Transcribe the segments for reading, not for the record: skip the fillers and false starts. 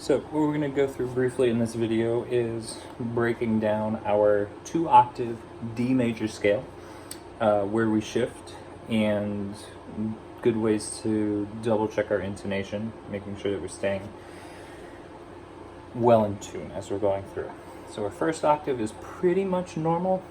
So what we're going to go through briefly in this video is breaking down our 2-octave D major scale, where we shift, and good ways to double check our intonation, making sure that we're staying well in tune as we're going through. So our first octave is pretty much normal.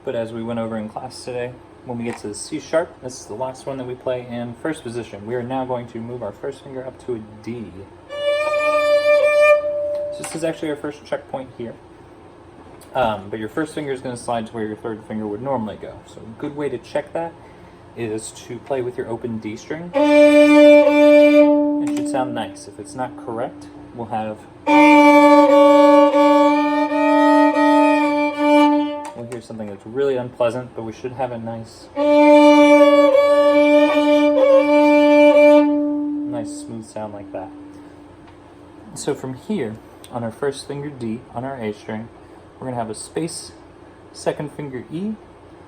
But as we went over in class today, when we get to the C sharp, this is the last one that we play in first position. We are now going to move our first finger up to a D. So this is actually our first checkpoint here. But your first finger is going to slide to where your third finger would normally go. So a good way to check that is to play with your open D string. It should sound nice. If it's not correct, we'll hear something that's really unpleasant, but we should have a nice smooth sound like that. So from here, on our first finger D, on our A string, we're going to have a space, second finger E,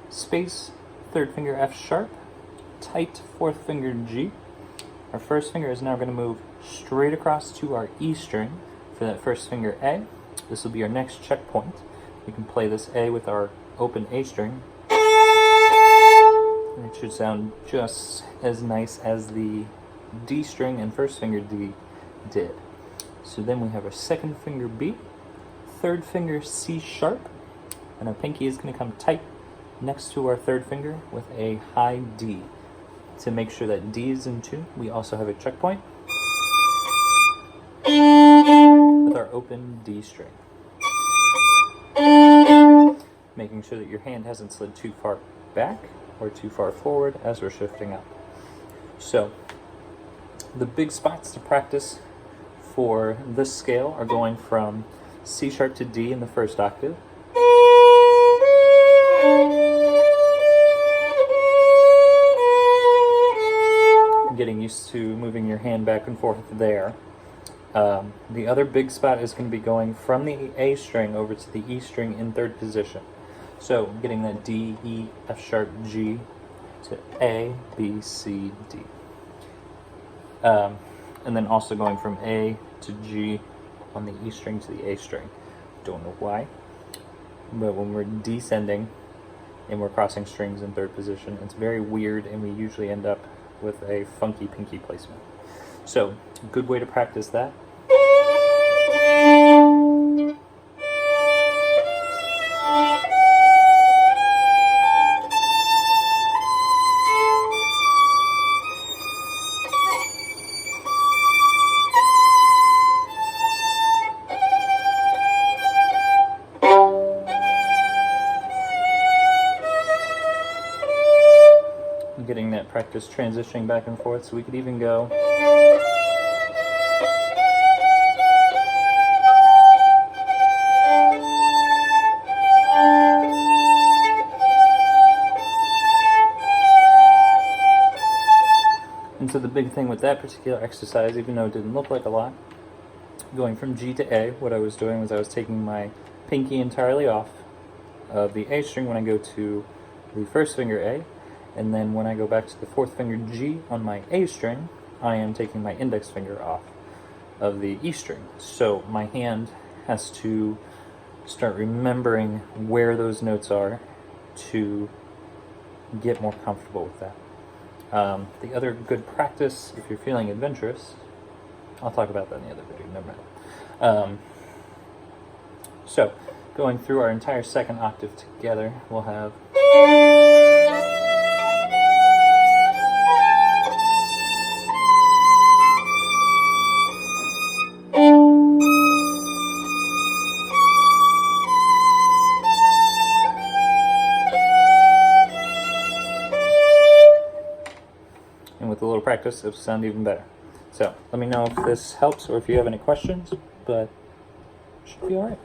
space, third finger F sharp, tight fourth finger G. Our first finger is now going to move straight across to our E string for that first finger A. This will be our next checkpoint. We can play this A with our open A string, and it should sound just as nice as the D string and first finger D did. So then we have our second finger B, third finger C sharp, and our pinky is going to come tight next to our third finger with a high D. To make sure that D is in tune, we also have a checkpoint with our open D string, making sure that your hand hasn't slid too far back or too far forward as we're shifting up. So the big spots to practice for this scale are going from C sharp to D in the first octave, getting used to moving your hand back and forth there. The other big spot is going to be going from the A string over to the E string in third position. So getting that D, E, F sharp, G to A, B, C, D. And then also going from A to G on the E string to the A string. Don't know why, but when we're descending and we're crossing strings in third position, it's very weird, and we usually end up with a funky pinky placement. So a good way to practice that . Getting that practice transitioning back and forth, so we could even go and so the big thing with that particular exercise, even though it didn't look like a lot, going from G to A, what I was doing was I was taking my pinky entirely off of the A string when I go to the first finger A, and then when I go back to the fourth finger G on my A string, I am taking my index finger off of the E string. So my hand has to start remembering where those notes are to get more comfortable with that. The other good practice, if you're feeling adventurous, I'll talk about that in the other video, never mind. So going through our entire second octave together, we'll have with a little practice, it'll sound even better. So let me know if this helps or if you have any questions, but it should be alright.